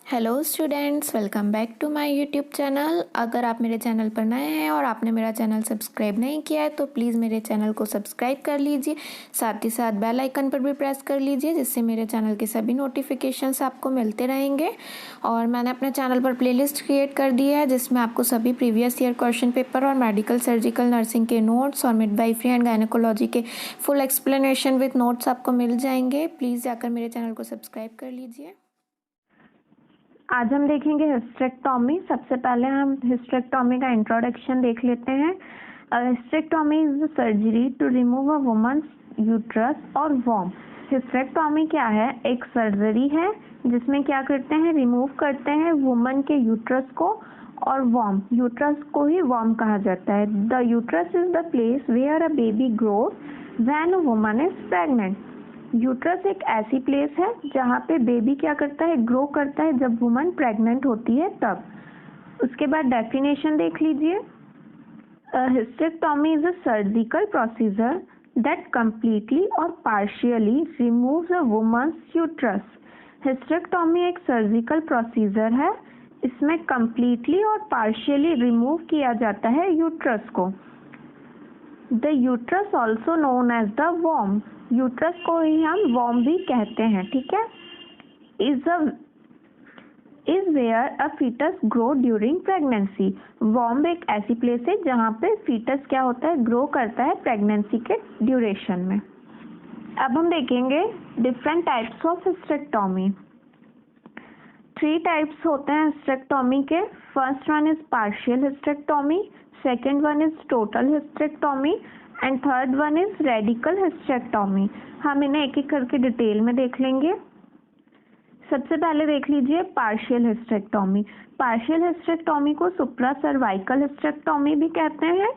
Hello students, welcome back to my YouTube channel. अगर आप मेरे चैनल पर नए हैं और आपने मेरा चैनल सब्सक्राइब नहीं किया है तो प्लीज़ मेरे चैनल को सब्सक्राइब कर लीजिए। साथ ही साथ बेल आइकन पर भी प्रेस कर लीजिए, जिससे मेरे चैनल के सभी नोटिफिकेशंस आपको मिलते रहेंगे। और मैंने अपने चैनल पर प्लेलिस्ट क्रिएट कर दी है, जिसमें आपको सभी प्रीवियस ईयर क्वेश्चन पेपर और मेडिकल, सर्जिकल, नर्सिंग के नोट्स और मिडवाइफरी एंड गायनेकोलॉजी के फुल एक्सप्लेनेशन विथ नोट्स आपको मिल जाएंगे। प्लीज़ जाकर मेरे चैनल को सब्सक्राइब कर लीजिए। आज हम देखेंगे हिस्टेरेक्टोमी। सबसे पहले हम हिस्टेरेक्टोमी का इंट्रोडक्शन देख लेते हैं। Hysterectomy is the surgery to remove a woman's uterus और वॉर्म। हिस्टेरेक्टोमी क्या है? एक सर्जरी है जिसमें क्या करते हैं, रिमूव करते हैं वुमन के यूट्रस को और वॉर्म। यूट्रस को ही वॉर्म कहा जाता है। The uterus is the place where a baby grows when a woman is pregnant. Uterus एक ऐसी प्लेस है जहाँ पे बेबी क्या करता है, ग्रो करता है जब वुमन प्रेग्नेंट होती है तब। उसके बाद डेफिनेशन देख लीजिए। Hysterectomy is a surgical procedure that completely और partially removes a woman's uterus. Hysterectomy एक सर्जिकल प्रोसीजर है, इसमें कंप्लीटली और पार्शियली रिमूव किया जाता है यूट्रस को। The uterus also known as the वॉर्म। यूट्रस को ही हम वॉर्म भी कहते हैं, ठीक है। Is where a foetus grow during pregnancy. वॉर्म एक ऐसी प्लेस है जहाँ पे फीटस क्या होता है, ग्रो करता है प्रेगनेंसी के ड्यूरेशन में। अब हम देखेंगे different types of hysterectomy. 3 types होते हैं हिस्टेरेक्टोमी के। First one is partial hysterectomy, second one is total hysterectomy and third one is radical hysterectomy. हम इन्हें एक एक करके डिटेल में देख लेंगे। सबसे पहले देख लीजिए पार्शियल हिस्टेरेक्टोमी। पार्शियल हिस्टेरेक्टोमी को सुप्रा सर्वाइकल हिस्टेरेक्टोमी भी कहते हैं।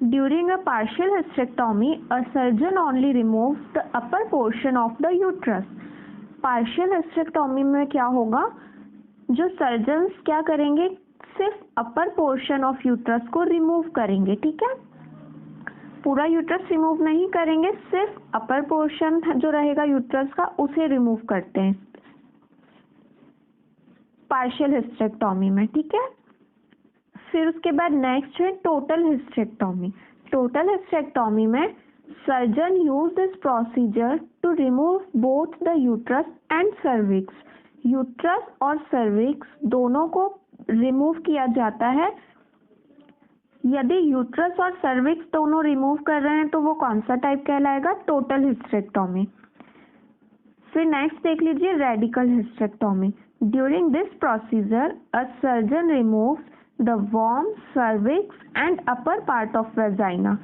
During a partial hysterectomy a surgeon only removes the upper portion of the uterus. Partial hysterectomy में क्या होगा, जो सर्जन्स क्या करेंगे, सिर्फ अपर पोर्शन ऑफ यूट्रस को रिमूव करेंगे, ठीक है। पूरा यूट्रस रिमूव नहीं करेंगे, सिर्फ अपर पोर्शन जो रहेगा यूट्रस का उसे रिमूव करते हैं पार्शियल हिस्टेरेक्टोमी में, ठीक है। फिर उसके बाद नेक्स्ट है टोटल हिस्टेरेक्टोमी। टोटल हिस्टेरेक्टोमी में surgeon use this procedure to remove both the uterus and cervix. Uterus और सर्विक्स दोनों को रिमूव किया जाता है। यदि यूट्रस और सर्विक्स दोनों रिमूव कर रहे हैं तो वो कौन सा टाइप कहलाएगा, टोटल हिस्टेरेक्टोमी। फिर नेक्स्ट देख लीजिए radical hysterectomy. During this procedure a surgeon removes the वॉर्म, cervix and upper part of vagina.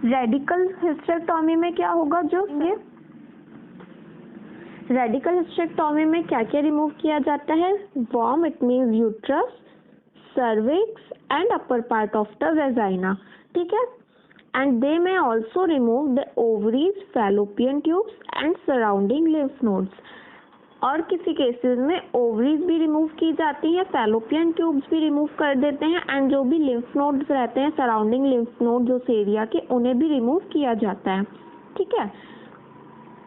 Radical hysterectomy में क्या होगा, जो ये रेडिकल हिस्टेरेक्टोमी में क्या क्या रिमूव किया जाता है, वॉर्म it means uterus, cervix and upper part of the vagina, ठीक है। and they may also remove the ovaries, fallopian tubes and surrounding lymph nodes। और किसी केसेस में ओवरीज भी रिमूव की जाती है, फैलोपियन ट्यूब्स भी रिमूव कर देते हैं एंड जो भी लिम्फ नोड्स रहते हैं, सराउंडिंग लिम्फ नोड्स उस एरिया के, उन्हें भी रिमूव किया जाता है, ठीक है।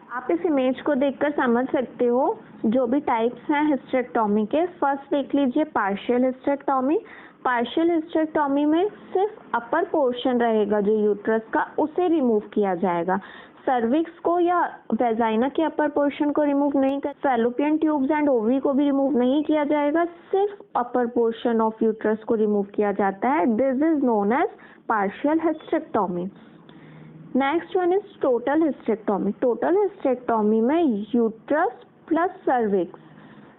आप इस इमेज को देखकर समझ सकते हो जो भी टाइप्स हैं हिस्टेरेक्टोमी के। फर्स्ट देख लीजिए पार्शियल हिस्टेरेक्टोमी। पार्शियल हिस्टेरेक्टोमी में सिर्फ अपर पोर्शन रहेगा जो यूट्रस का, उसे रिमूव किया जाएगा। सर्विक्स को या वेजाइना के अपर पोर्शन को रिमूव नहीं कर, फैलोपियन ट्यूब्स एंड ओवरी को भी रिमूव नहीं किया जाएगा, सिर्फ अपर पोर्शन ऑफ यूट्रस को रिमूव किया जाता है। This is known as partial hysterectomy. Next one is total hysterectomy. Total hysterectomy में यूट्रस प्लस सर्विक्स,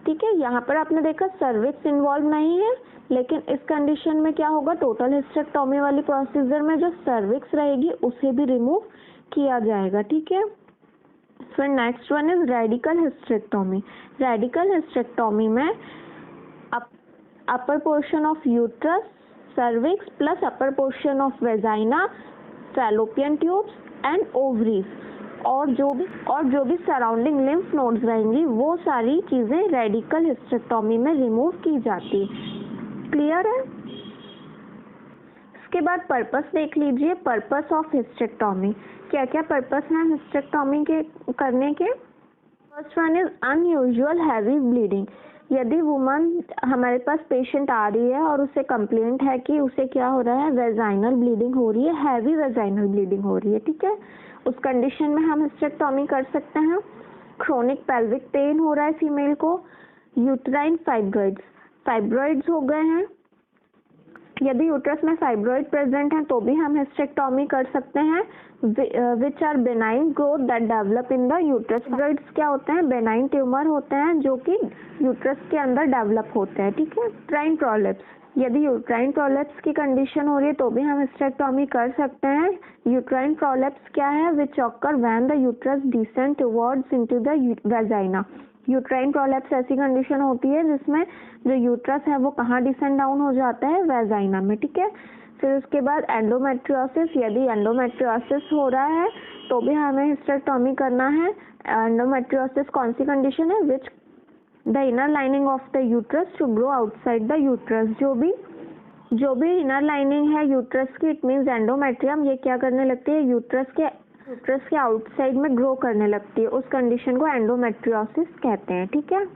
ठीक है। यहाँ पर आपने देखा सर्विक्स इन्वॉल्व नहीं है, लेकिन इस कंडीशन में क्या होगा, टोटल हिस्टेरेक्टोमी वाली प्रोसीजर में जो सर्विक्स रहेगी उसे भी रिमूव किया जाएगा, ठीक है। फिर next one is radical hysterectomy. Radical hysterectomy में upper portion of uterus, cervix plus upper portion of vagina, fallopian tubes and ovaries और जो भी सराउंडिंग लिम्फ नोड्स रहेंगी वो सारी चीजें रेडिकल हिस्टेरेक्टोमी में रिमूव की जाती। क्लियर है। इसके बाद पर्पस देख लीजिए। पर्पस ऑफ हिस्टेरेक्टोमी, क्या क्या पर्पस हैं हिस्टेरेक्टोमी के करने के। First one is unusual heavy bleeding. यदि वुमन हमारे पास पेशेंट आ रही है और उसे कंप्लेंट है कि उसे क्या हो रहा है, वेजाइनल ब्लीडिंग हो रही है, हैवी वेजाइनल ब्लीडिंग हो रही है, ठीक है, उस कंडीशन में हम हिस्टेरेक्टोमी कर सकते हैं। क्रोनिक पेल्विक पेन हो रहा है फीमेल को, यूट्राइन फाइब्रॉइड्स हो गए हैं, यदि यूट्रस में फाइब्रॉइड प्रेजेंट है तो भी हम हिस्टेरेक्टोमी कर सकते हैं। Which are benign growth that develop in the uterus. Fibroids क्या होते हैं, बेनाइन ट्यूमर होते हैं जो कि यूट्रस के अंदर डेवलप होते हैं, ठीक है। यूट्राइन प्रोलेप्स, यदि यूट्राइन प्रोलेप्स की कंडीशन हो रही है तो भी हम हिस्टेरेक्टोमी कर सकते हैं। यूट्राइन प्रोलेप्स क्या है, विच occur when the uterus descend towards into the vagina. Uterine prolapse ऐसी कंडीशन होती है जिसमें जो यूट्रस है वो कहाँ डिसेंड डाउन हो जाता है, वेजाइना में, ठीक है। फिर उसके बाद एंडोमेट्रियोसिस, यदि एंडोमेट्रियोसिस हो रहा है तो भी हमें हिस्टेरेक्टोमी करना है। एंडोमेट्रियोसिस कौन सी कंडीशन है, which the inner lining of the uterus to grow outside the uterus. जो भी इनर लाइनिंग है यूट्रस की, इट मीन्स एंडोमेट्रियम, ये क्या करने लगती है, यूट्रस के आउटसाइड में ग्रो करने लगती है, उस कंडीशन को एंडोमेट्रियोसिस कहते हैं, ठीक है।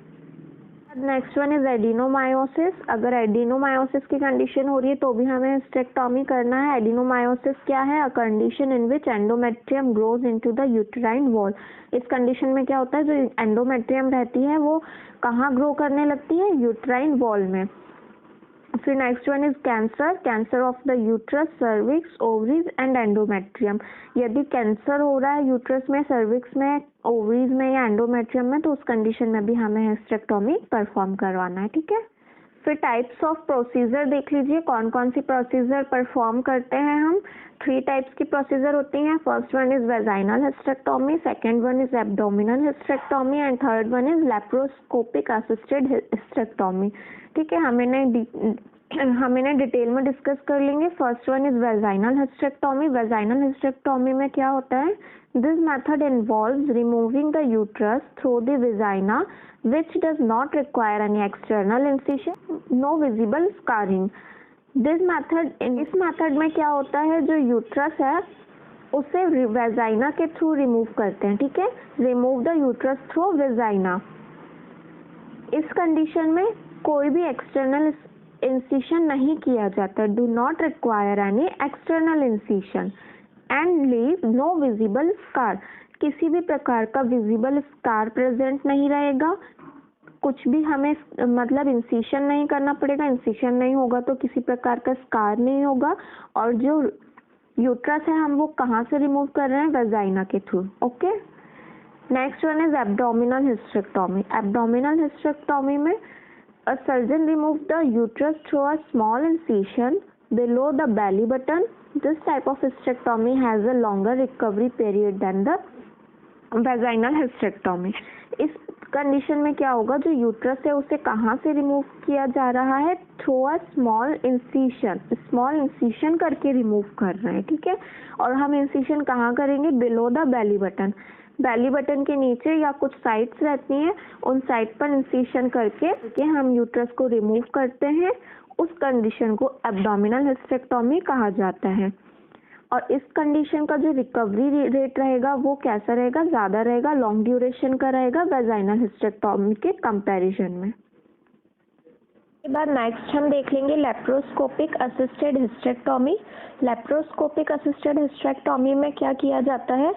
Next one is adenomyosis. अगर एडिनोमायोसिस की कंडीशन हो रही है तो भी हमें हिस्टेरेक्टोमी करना है। एडिनोमायोसिस क्या है, a condition in which endometrium grows into the uterine wall. इस कंडीशन में क्या होता है, जो एंडोमेट्रियम रहती है वो कहाँ ग्रो करने लगती है, यूट्राइन वॉल में। फिर next one is cancer of the uterus, cervix, ovaries and endometrium. यदि कैंसर हो रहा है यूट्रस में, सर्विक्स में, ओवरीज में या एंडोमेट्रियम में तो उस कंडीशन में भी हमें हिस्टेरेक्टोमी परफॉर्म करवाना है, ठीक है। फिर टाइप्स ऑफ प्रोसीजर देख लीजिए, कौन कौन सी प्रोसीजर परफॉर्म करते हैं हम। 3 टाइप्स की प्रोसीजर होती हैं। First one is vaginal hysterectomy, second one is abdominal hysterectomy and third one is laparoscopic assisted hysterectomy, ठीक है। हम इन्हें डिटेल में डिस्कस कर लेंगे। First one is vaginal hysterectomy. Vaginal hysterectomy में क्या होता है, this method involves removing the uterus through the vagina which does not require any external incision, no visible scarring. इस मेथड में क्या होता है, जो यूट्रस है उसे वेजाइना के थ्रू रिमूव करते हैं, ठीक है। Remove the uterus through vagina. इस कंडीशन में कोई भी एक्सटर्नल इंसिशन नहीं किया जाता, do not require any external incision and leave no visible scar. किसी भी प्रकार का विजिबल स्कार प्रेजेंट नहीं रहेगा, कुछ भी हमें मतलब इंसिशन नहीं करना पड़ेगा, इंसिशन नहीं होगा तो किसी प्रकार का स्कार नहीं होगा। और जो यूट्रस है हम वो कहाँ से रिमूव कर रहे हैं, वेजाइना के through, okay. Next one is abdominal hysterectomy. Abdominal hysterectomy में a surgeon removed the uterus through a small incision below the belly button. This type of hysterectomy has a longer recovery period than the vaginal hysterectomy. इस condition में क्या होगा, जो uterus है उसे कहाँ से रिमूव किया जा रहा है, थ्रू अ स्मॉल इंसिशन करके रिमूव कर रहे हैं, ठीक है। और हम इंसिशन कहाँ करेंगे, below the belly button. Belly button के नीचे या कुछ साइड्स रहती हैं, उन साइड पर इंसिशन करके हम यूट्रस को रिमूव करते हैं। उस कंडीशन को एब्डोमिनल हिस्टेरेक्टोमी कहा जाता है। और इस कंडीशन का जो रिकवरी रेट रहेगा वो कैसा रहेगा, ज़्यादा रहेगा, लॉन्ग ड्यूरेशन का रहेगा वेजाइनल हिस्टेरेक्टोमी के कंपैरिजन में। इसके बाद नेक्स्ट हम देख लेंगे laparoscopic assisted hysterectomy. Laparoscopic assisted hysterectomy में क्या किया जाता है,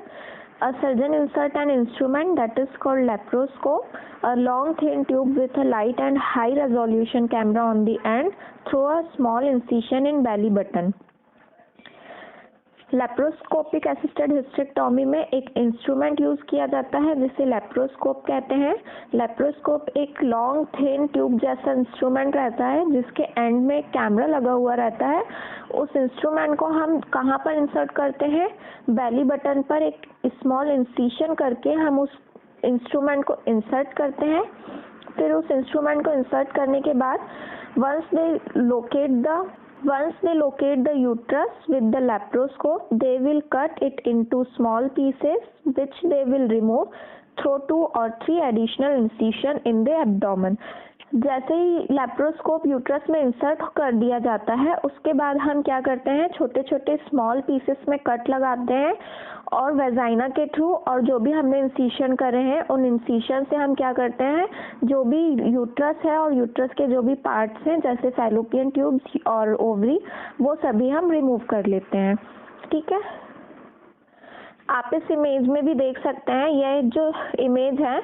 a surgeon insert an instrument that is called laparoscope, a long thin tube with a light and high resolution camera on the end through a small incision in belly button. Laparoscopic assisted hysterectomy में एक instrument use किया जाता है जिसे laparoscope कहते हैं। Laparoscope एक long thin tube जैसा इंस्ट्रूमेंट रहता है जिसके एंड में एक कैमरा लगा हुआ रहता है। उस इंस्ट्रूमेंट को हम कहाँ पर इंसर्ट करते हैं, बेली बटन पर एक स्मॉल इंसिशन करके हम उस इंस्ट्रूमेंट को इंसर्ट करते हैं। फिर उस इंस्ट्रूमेंट को इंसर्ट करने के बाद once they locate the uterus with the laparoscope, they will cut it into small pieces which they will remove through 2 or 3 additional incision in the abdomen. जैसे ही लेप्रोस्कोप यूट्रस में इंसर्ट कर दिया जाता है उसके बाद हम क्या करते हैं, छोटे छोटे स्मॉल पीसेस में कट लगाते हैं और वेजाइना के थ्रू और जो भी हमने इंसिशन करे हैं उन इंसिशन से हम क्या करते हैं, जो भी यूट्रस है और यूट्रस के जो भी पार्ट्स हैं जैसे फैलोपियन ट्यूब्स और ओवरी, वो सभी हम रिमूव कर लेते हैं। ठीक है, आप इस इमेज में भी देख सकते हैं, यह जो इमेज है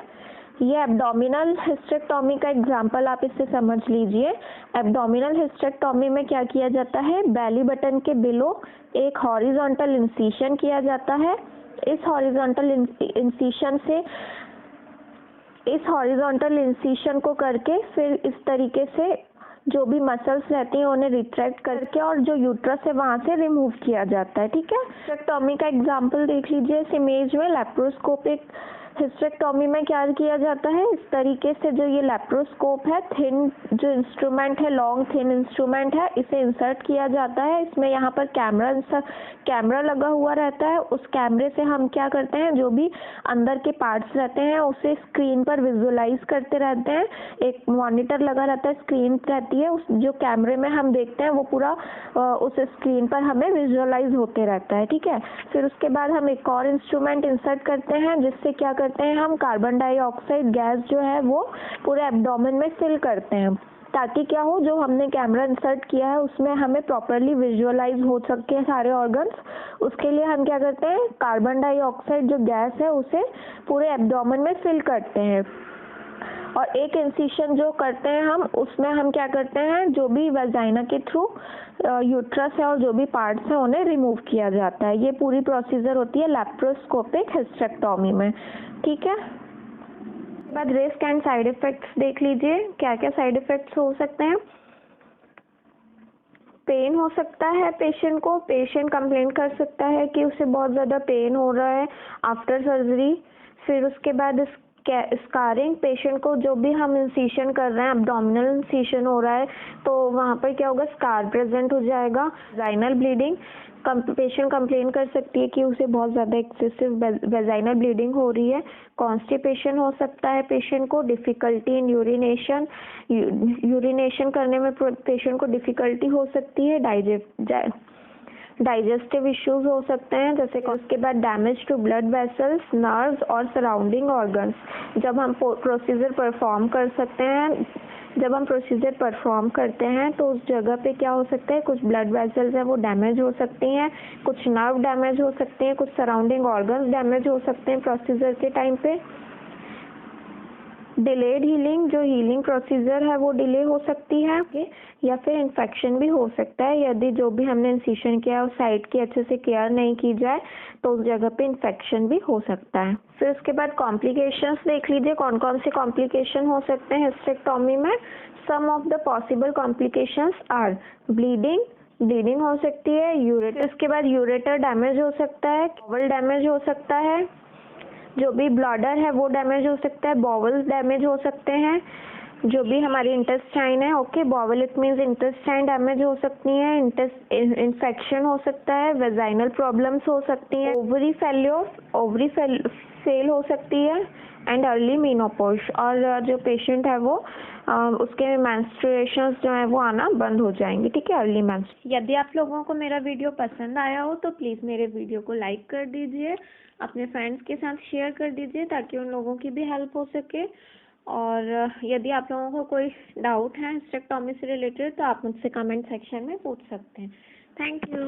ये एब्डोमिनल हिस्टेरेक्टोमी का एग्जाम्पल आप इससे समझ लीजिए। एब्डोमिनल हिस्टेरेक्टोमी में क्या किया जाता है, बेली बटन के बिलो एक हॉरिजॉन्टल इंसिशन किया जाता है। इस हॉरिजॉन्टल इंसिशन को करके फिर इस तरीके से जो भी मसल्स रहती हैं उन्हें रिट्रैक्ट करके और जो यूट्रस है वहाँ से रिमूव किया जाता है। ठीक है, हिस्टेरेक्टोमी का एग्जाम्पल देख लीजिए इस इमेज में। लेप्रोस्कोपिक हिस्टेरेक्टोमी में क्या किया जाता है, इस तरीके से जो ये लेप्रोस्कोप है, थिन जो इंस्ट्रूमेंट है, लॉन्ग थिन इंस्ट्रूमेंट है, इसे इंसर्ट किया जाता है। इसमें यहाँ पर कैमरा लगा हुआ रहता है। उस कैमरे से हम क्या करते हैं, जो भी अंदर के पार्ट्स रहते हैं उसे स्क्रीन पर विजुअलाइज करते रहते हैं। एक मॉनिटर लगा रहता है, स्क्रीन रहती है, उस जो कैमरे में हम देखते हैं वो पूरा उस स्क्रीन पर हमें विजुअलाइज होते रहता है। ठीक है, फिर उसके बाद हम एक और इंस्ट्रूमेंट इंसर्ट करते हैं जिससे क्या करते हैं, हम कार्बन डाइऑक्साइड गैस जो है वो पूरे एब्डोमेन में फिल करते हैं, ताकि क्या हो, जो हमने कैमरा इंसर्ट किया है उसमें हमें प्रॉपरली विजुअलाइज हो सके सारे ऑर्गन्स। उसके लिए हम क्या करते हैं, कार्बन डाइऑक्साइड जो गैस है उसे पूरे एब्डोमेन में फिल करते हैं। और एक इंसिशन जो करते हैं हम, उसमें हम क्या करते हैं, जो भी वेजाइना के थ्रू यूट्रस है और जो भी पार्ट्स हैं उन्हें रिमूव किया जाता है। ये पूरी प्रोसीजर होती है लेप्रोस्कोपिक हिस्टेरेक्टोमी में। ठीक है, उसके बाद रिस्क एंड साइड इफेक्ट्स देख लीजिए, क्या क्या साइड इफेक्ट्स हो सकते हैं। पेन हो सकता है पेशेंट को, पेशेंट कंप्लेन कर सकता है कि उसे बहुत ज़्यादा पेन हो रहा है आफ्टर सर्जरी। फिर उसके बाद स्कारिंग, पेशेंट को जो भी हम इंसिशन कर रहे हैं, एब्डोमिनल इंसिशन हो रहा है तो वहाँ पर क्या होगा, स्कार प्रेजेंट हो जाएगा। वेजाइनल ब्लीडिंग, पेशेंट कंप्लेन कर सकती है कि उसे बहुत ज़्यादा एक्सेसिव वेजाइनल ब्लीडिंग हो रही है। कॉन्स्टिपेशन हो सकता है पेशेंट को, डिफ़िकल्टी इन यूरिनेशन करने में पेशेंट को डिफ़िकल्टी हो सकती है। डाइजेस्टिव इश्यूज हो सकते हैं, जैसे उसके बाद damage to blood vessels, nerves और सराउंडिंग ऑर्गन्स। जब हम प्रोसीजर परफॉर्म करते हैं तो उस जगह पे क्या हो सकता है, कुछ ब्लड वेसल्स हैं वो डैमेज हो सकती हैं, कुछ नर्व डैमेज हो सकती हैं, कुछ सराउंडिंग ऑर्गन्स डैमेज हो सकते हैं प्रोसीजर के टाइम पे। डिलेड हीलिंग, जो हीलिंग प्रोसीजर है वो डिले हो सकती है, या फिर इन्फेक्शन भी हो सकता है। यदि जो भी हमने इंसिशन किया है उस साइट की अच्छे से केयर नहीं की जाए तो उस जगह पे इन्फेक्शन भी हो सकता है। फिर उसके बाद कॉम्प्लिकेशंस देख लीजिए, कौन कौन से कॉम्प्लिकेशन हो सकते हैं हिस्टेरेक्टोमी में। Some of the possible complications are bleeding हो सकती है, उसके बाद यूरेटर डैमेज हो सकता है, बॉवल डैमेज हो सकता है, जो भी ब्लॉडर है वो डैमेज हो सकता है, बॉवल्स डैमेज हो सकते हैं, जो भी हमारी इंटेस्टाइन है, okay, bowel it means intestine damage हो सकती है, इन्फेक्शन हो सकता है, वेजाइनल प्रॉब्लम्स हो सकती हैं, ओवरी फेल हो सकती है, एंड अर्ली मेनोपॉज, और जो पेशेंट है वो उसके मेंस्ट्रुएशंस जो है वो आना बंद हो जाएंगे। ठीक है, अर्ली मेंस्ट्रुएशन। यदि आप लोगों को मेरा वीडियो पसंद आया हो तो प्लीज़ मेरे वीडियो को लाइक कर दीजिए, अपने फ्रेंड्स के साथ शेयर कर दीजिए ताकि उन लोगों की भी हेल्प हो सके। और यदि आप लोगों को कोई डाउट है हिस्टेरेक्टोमी से रिलेटेड तो आप मुझसे कमेंट सेक्शन में पूछ सकते हैं। Thank you.